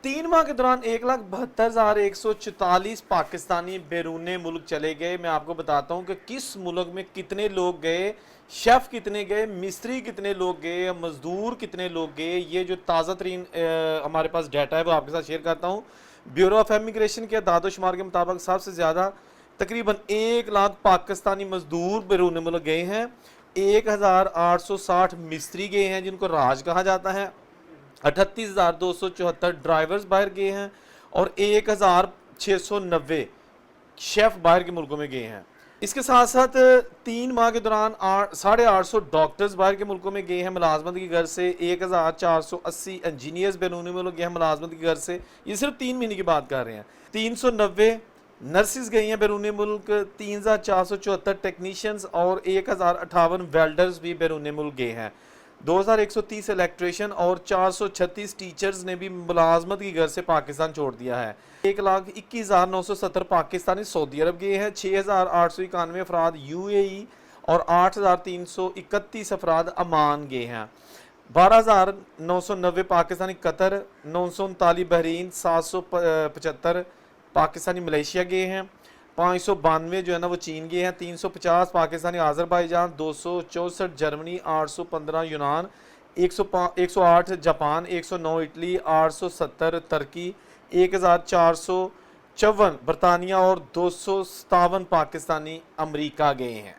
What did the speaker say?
3 माह के दौरान 1,72,144 पाकिस्तानी बैरून मुल्क चले गए। मैं आपको बताता हूँ कि किस मुल्क में कितने लोग गए, शेफ़ कितने गए, मिस्त्री कितने लोग गए, मज़दूर कितने लोग गए। ये जो ताज़ा तरीन हमारे पास डाटा है वो आपके साथ शेयर करता हूँ। ब्यूरो ऑफ इमिग्रेशन के दादोशुमार के मुताबिक सबसे ज़्यादा तकरीबन 1 लाख पाकिस्तानी मज़दूर बैरून मुल्क गए हैं। 1,860 मिस्त्री गए हैं जिनको राज कहा जाता है। 38,274 ड्राइवर्स बाहर गए हैं और 1,690 शेफ बाहर के मुल्कों में गए हैं। इसके साथ साथ 3 माह के दौरान 850 डॉक्टर्स बाहर के मुल्कों में गए हैं मुलाजमत की घर से। 1,480 इंजीनियर्स बैरून मुल्क गए हैं मुलाजमत की घर से। ये सिर्फ 3 महीने की बात कर रहे हैं। 390 नर्सिस गई हैं बैरून मुल्क। 3,474 टेक्नीशियंस और 1,058 वेल्डर्स भी बैरून मुल्क गए हैं। 2,130 इलेक्ट्रिशियन और 436 टीचर्स ने भी मुलाजमत की घर से पाकिस्तान छोड़ दिया है। 1,21,970 पाकिस्तानी सऊदी अरब गए हैं। 6,891 अफराद UAE और 8,331 अफराद अमान गए हैं। 12,990 Pakistani Qatar, 939 Bahrain, 775 Pakistani Malaysia गए हैं। 592 जो है ना वो चीन गए हैं। 350 पाकिस्तानी आज़रबाईजान, 264 जर्मनी, 815 यूनान, 108 जापान, 109 इटली, 870 तुर्की, 1,454 बरतानिया और 257 पाकिस्तानी अमरीका गए हैं।